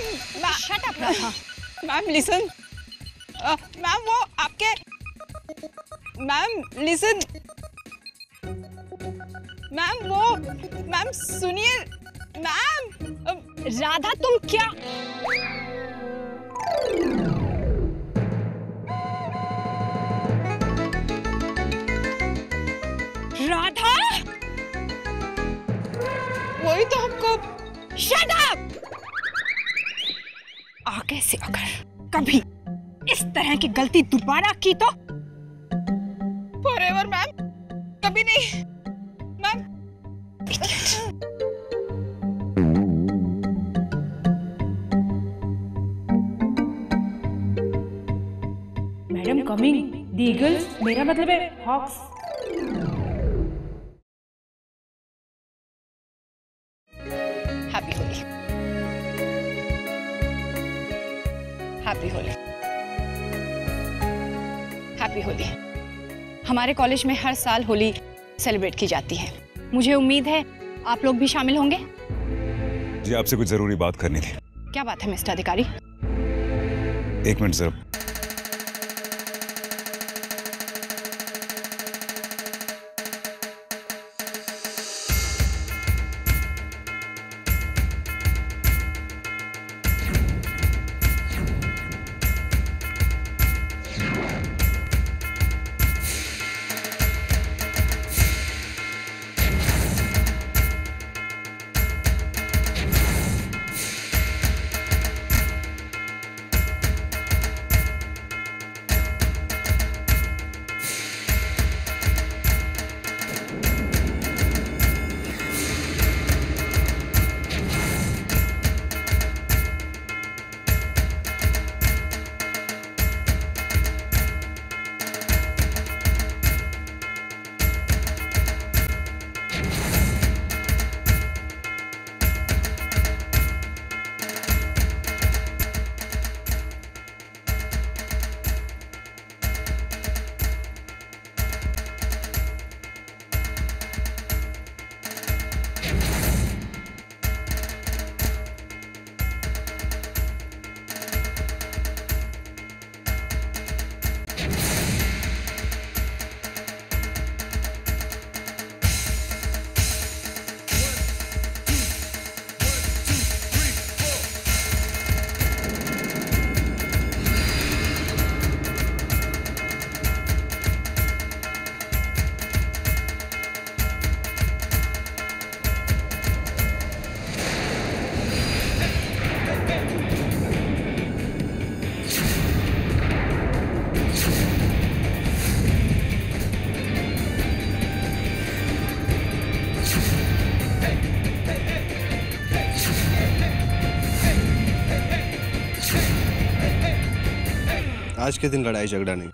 Ma'am shut up Radha. Ma'am listen, ma'am वो आपके, ma'am listen, ma'am वो, मैम सुनिए मैम। राधा तुम क्या? राधा वही तो आपको। Shut up. आगे से अगर कभी इस तरह की गलती दोबारा की तो फॉरएवर मैम, कभी नहीं ma'am. Madam coming, the eagles, मेरा मतलब है hawks. Happy Holi, happy Holi, happy Holi. हमारे कॉलेज में हर साल होली सेलिब्रेट की जाती है। मुझे उम्मीद है आप लोग भी शामिल होंगे। जी आपसे कुछ जरूरी बात करनी थी। क्या बात है मिस्टर अधिकारी? एक मिनट जरा। आज के दिन लड़ाई झगड़ा नहीं।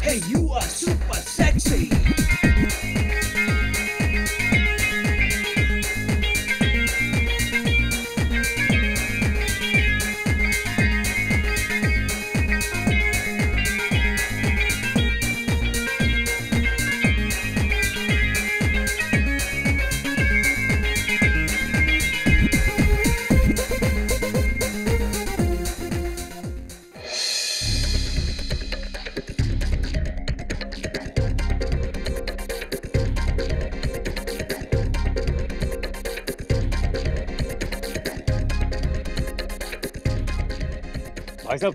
Hey, you are super sexy. भाई साहब,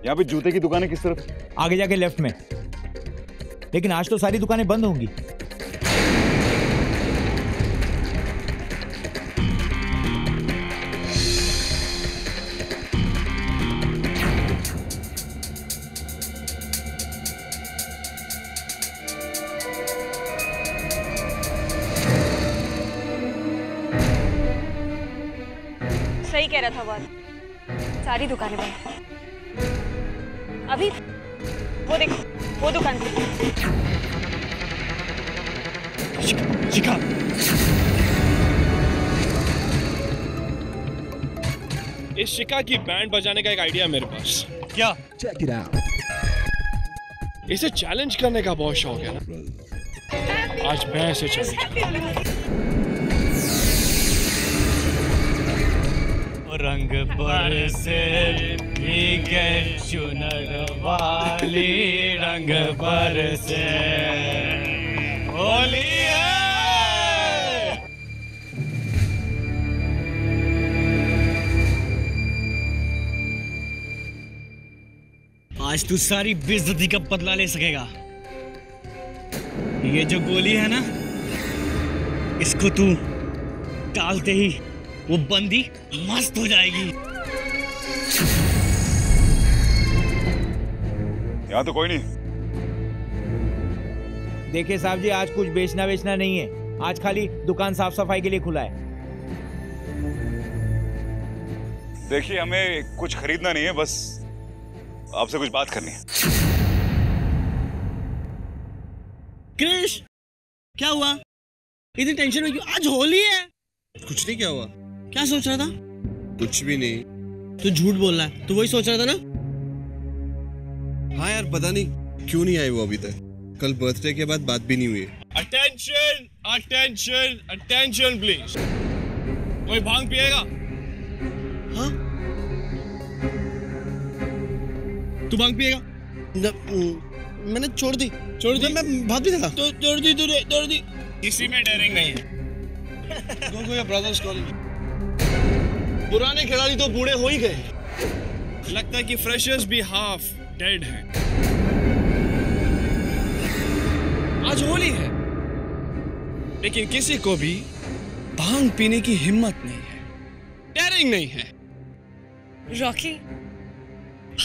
यहाँ पे जूते की दुकानें किस तरफ? आगे जाके लेफ्ट में। लेकिन आज तो सारी दुकानें बंद होंगी। सही कह रहा था बात, सारी दुकानें बंद। अभी वो देखो, वो दुकान पे। शिखा, इस शिका की बैंड बजाने का एक आइडिया मेरे पास। क्या? Check it out. इसे चैलेंज करने का बहुत शौक है ना, आज मैं इसे चैलेंज। रंग बरसे भीगे चुनर वाली, रंग बरसे होली है। आज तू सारी बेइज्जती का बदला ले सकेगा। ये जो गोली है ना, इसको तू डालते ही वो बंदी मस्त हो जाएगी। यहाँ तो कोई नहीं। देखिए साहब जी, आज कुछ बेचना नहीं है। आज खाली दुकान साफ सफाई के लिए खुला है। देखिए, हमें कुछ खरीदना नहीं है, बस आपसे कुछ बात करनी है। क्रिश, क्या हुआ? इतनी टेंशन में क्यों? आज होली है। कुछ नहीं, क्या हुआ? क्या सोच रहा था? कुछ भी नहीं। तू झूठ बोल रहा है। तू वही सोच रहा था ना? हाँ यार, पता नहीं क्यों नहीं आई वो अभी तक। कल बर्थडे के बाद बात भी नहीं हुई। Attention, attention, attention please. कोई भांग पिएगा? हाँ? तू भांग पिएगा? मैंने छोड़ दी। मैं भाग भी था। तो तोड़ दी। किसी में डेयरिंग नहीं है। Don't go your brother's college. पुराने खिलाड़ी तो बूढ़े हो ही गए। लगता है कि फ्रेशर्स भी हाफ डेड हैं। आज होली है, लेकिन किसी को भी भांग पीने की हिम्मत नहीं है, डेयरिंग नहीं है। रॉकी,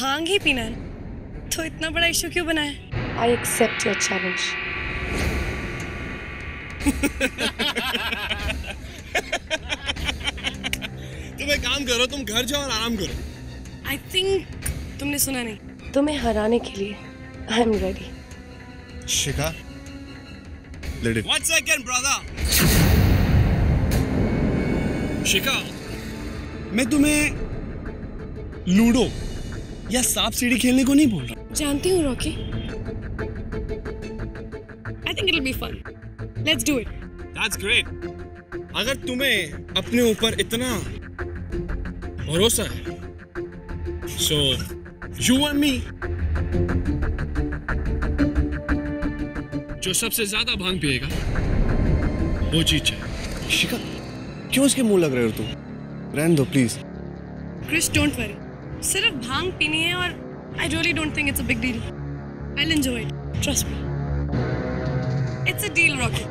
भांग ही पीना है तो इतना बड़ा इशू क्यों बनाया? I accept your challenge. तुम एक काम करो, तुम घर जाओ और आराम करो। I think तुमने सुना नहीं। तुम्हें हराने के लिए I am ready. Shikha, let it. One second, brother. शिखा, मैं तुम्हें लूडो या सांप सीढ़ी खेलने को नहीं बोल रहा। जानती हूँ Rocky. I think it'll be fun. Let's do it. That's great. अगर तुम्हें अपने ऊपर इतना भरोसा है, so you and me, जो सबसे ज्यादा भांग पिएगा वो जीत जाए। शिखा, क्यों उसके मुंह लग रहे हो तुम? रहने दो प्लीज। Chris, don't worry. सिर्फ भांग पीनी है और I really don't think it's a big deal. I'll enjoy it. Trust me. It's a deal, Rocky.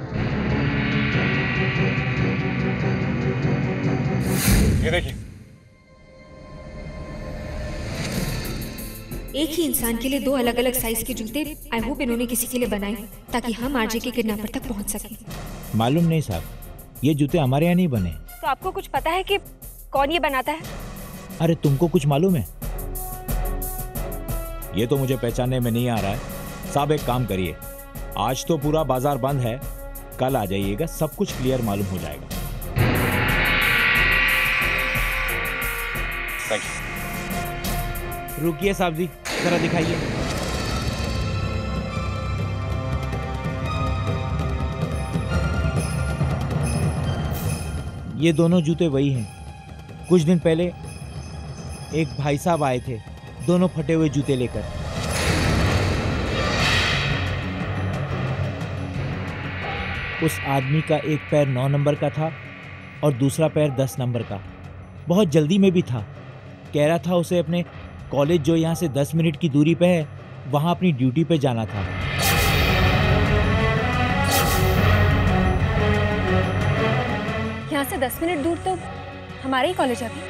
ये देखिए, एक ही इंसान के लिए दो अलग अलग साइज के जूते। आई होप इन्होंने किसी के लिए बनाए ताकि हम आरजे के किडनैपर तक पहुंच सकें। मालूम नहीं साहब, ये जूते हमारे यहाँ नहीं बने। तो आपको कुछ पता है कि कौन ये बनाता है? अरे तुमको कुछ मालूम है? ये तो मुझे पहचानने में नहीं आ रहा है। साहब एक काम करिए, आज तो पूरा बाजार बंद है, कल आ जाइएगा, सब कुछ क्लियर मालूम हो जाएगा। Thank you. रुकिए साहब जी, जरा दिखाइए। ये दोनों जूते वही हैं। कुछ दिन पहले एक भाई साहब आए थे, दोनों फटे हुए जूते लेकर। उस आदमी का एक पैर 9 नंबर का था और दूसरा पैर 10 नंबर का। बहुत जल्दी में भी था। कह रहा था उसे अपने कॉलेज, जो यहाँ से 10 मिनट की दूरी पे है, वहाँ अपनी ड्यूटी पे जाना था। यहाँ से 10 मिनट दूर तो हमारा ही कॉलेज है अभी।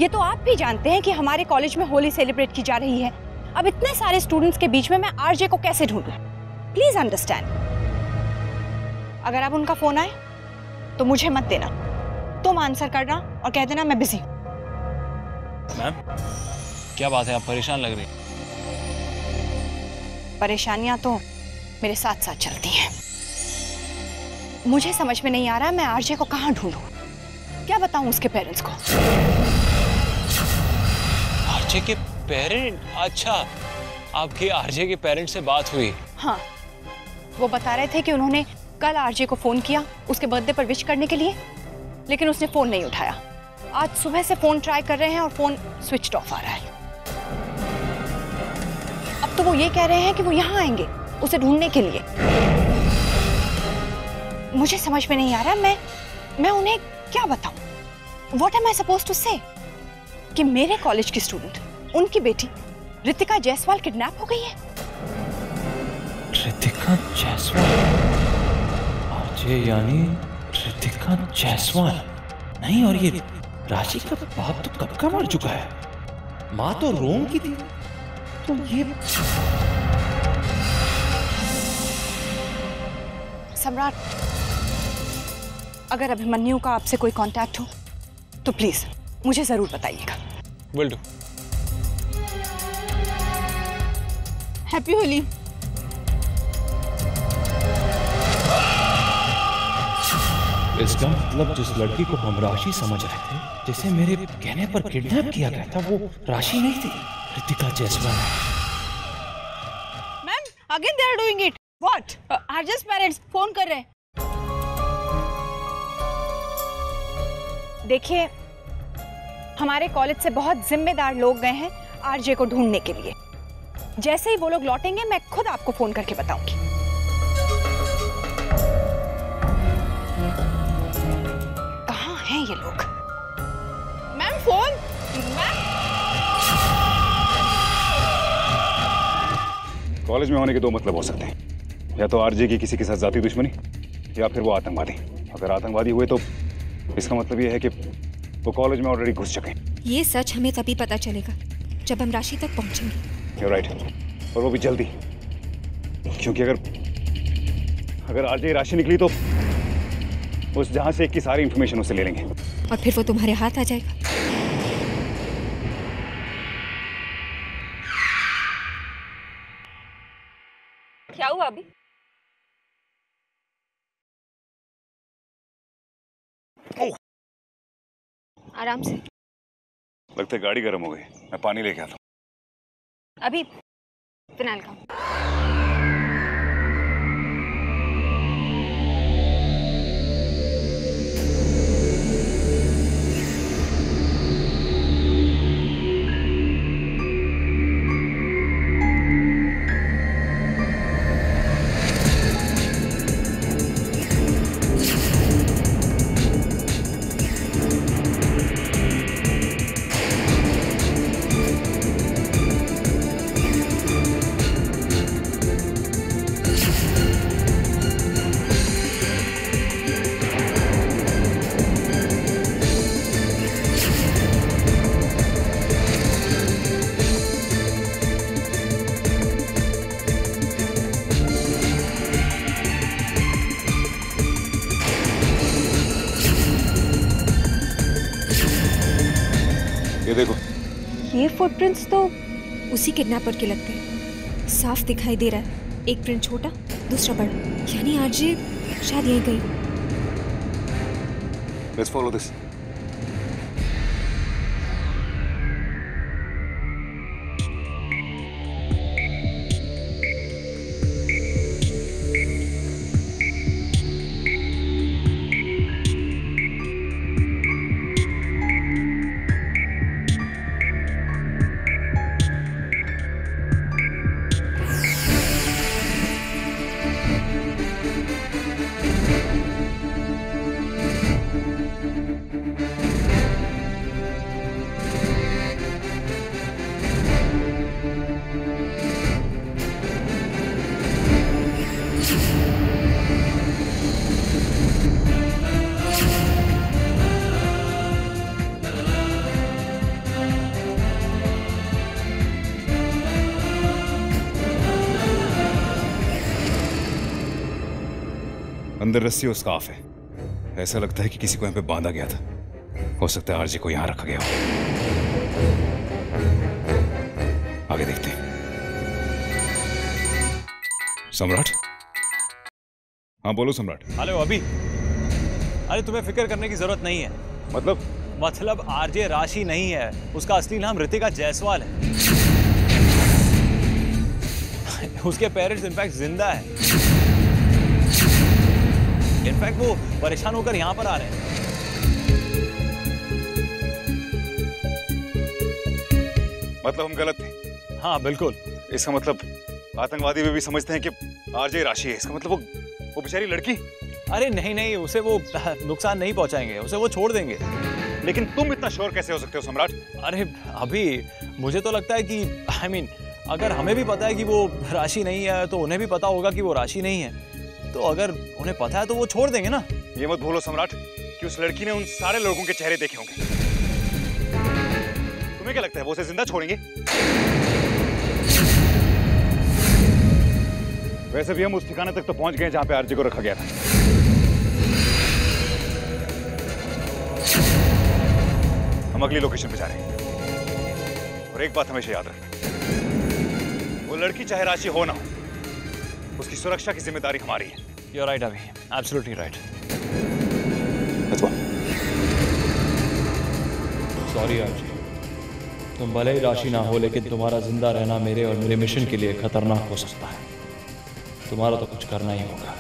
ये तो आप भी जानते हैं कि हमारे कॉलेज में होली सेलिब्रेट की जा रही है। अब इतने सारे स्टूडेंट्स के बीच में मैं आरजे को कैसे ढूंढूं? Please understand. अगर अब उनका फोन आए तो मुझे मत देना, तुम आंसर करना और कह देना मैं बिजी हूं। मैम क्या बात है, आप परेशान लग रही हैं। परेशानियां तो मेरे साथ साथ चलती हैं। मुझे समझ में नहीं आ रहा मैं आरजे को कहां ढूंढूं, क्या बताऊं उसके पेरेंट्स को। आरजे के पेरेंट? अच्छा, आपके आरजे के पेरेंट से बात हुई? हाँ, वो बता रहे थे कि उन्होंने कल आरजे को फोन किया उसके बर्थडे पर विश करने के लिए, लेकिन उसने फोन नहीं उठाया। आज सुबह से फोन ट्राई कर रहे हैं और फोन स्विच्ड ऑफ आ रहा है। अब तो वो ये कह रहे हैं कि वो यहाँ आएंगे उसे ढूंढने के लिए। मुझे समझ में नहीं आ रहा मैं उन्हें क्या बताऊं? What am I supposed to say? कि मेरे कॉलेज की स्टूडेंट, उनकी बेटी रितिका जायसवाल किडनैप हो गई है। रितिका जायसवाल? आरजे यानी रितिका जायसवाल? नहीं, और ये राशि का बाप तो कब का मर चुका है। माँ तो रोम की थी, तो ये सम्राट, अगर अभिमन्यु का आपसे कोई कांटेक्ट हो तो प्लीज मुझे जरूर बताइएगा। Will do. हैप्पी होली। इसका मतलब जिस लड़की को हम राशि समझ रहे थे, जिसे मेरे कहने पर किडनैप किया गया था, वो राशि नहीं थी, Ritika Jaiswal. Ma'am, again they are doing it. What? RJ's parents phone कर रहे हैं। देखिए, हमारे कॉलेज से बहुत जिम्मेदार लोग गए हैं आरजे को ढूंढने के लिए। जैसे ही वो लोग लौटेंगे मैं खुद आपको फोन करके बताऊंगी। कहाँ हैं ये लोग? Ma'am phone. मैम, कॉलेज में होने के दो मतलब हो सकते हैं, या तो आरजे की किसी के साथ जाती दुश्मनी, या फिर वो आतंकवादी। अगर आतंकवादी हुए तो इसका मतलब ये है कि वो कॉलेज में ऑलरेडी घुस चुके हैं। ये सच हमें तभी पता चलेगा जब हम राशि तक पहुंचेंगे। You're right, और वो भी जल्दी, क्योंकि अगर आरजे राशि निकली तो उस जहां से की सारी इंफॉर्मेशन उससे ले लेंगे और फिर वो तुम्हारे हाथ आ जाएगा। क्या हुआ अभी? आराम से। लगता है गाड़ी गर्म हो गई, मैं पानी लेके आता हूँ। अभी फिनाइल का। ये देखो, ये फुटप्रिंट्स तो उसी किडनैपर के लगते हैं। साफ दिखाई दे रहा है, एक प्रिंट छोटा दूसरा बड़ा, यानी आरजे शायद यहीं गई। Let's follow this. अंदर रस्सी और स्कार्फ है। ऐसा लगता है कि किसी को यहाँ पे बांधा गया था। हो सकता है आरजे को यहाँ रखा गया हो। आगे देखते हैं। सम्राट। हाँ बोलो सम्राट। हेलो अभी। अरे तुम्हें फिक्र करने की जरूरत नहीं है। मतलब आरजे राशि नहीं है, उसका असली नाम रितिका जायसवाल है। उसके पेरेंट्स इनफैक्ट जिंदा है। इनफैक्ट वो परेशान होकर यहां पर आ रहे हैं। मतलब हम गलत थे? हाँ बिल्कुल। इसका मतलब आतंकवादी भी समझते हैं कि आरजे राशि है। इसका मतलब वो बेचारी लड़की। अरे नहीं नहीं, उसे वो नुकसान नहीं पहुंचाएंगे, उसे वो छोड़ देंगे। लेकिन तुम इतना श्योर कैसे हो सकते हो सम्राट? अरे अभी मुझे तो लगता है कि अगर हमें भी पता है कि वो राशि नहीं है तो उन्हें भी पता होगा कि वो राशि नहीं है। तो अगर उन्हें पता है तो वो छोड़ देंगे ना। ये मत भूलो सम्राट कि उस लड़की ने उन सारे लोगों के चेहरे देखे होंगे। तुम्हें क्या लगता है वो उसे जिंदा छोड़ेंगे? वैसे भी हम उस ठिकाने तक तो पहुंच गए जहां पे आरजे को रखा गया था। हम अगली लोकेशन पे जा रहे हैं। और एक बात हमेशा याद रखना, वो लड़की चाहे राशि हो ना हो, उसकी सुरक्षा की जिम्मेदारी हमारी है। You're right अभी, absolutely right. सॉरी आरजे, तुम भले ही राशि ना हो लेकिन तुम्हारा जिंदा रहना मेरे और मेरे मिशन के लिए खतरनाक हो सकता है। तुम्हारा तो कुछ करना ही होगा।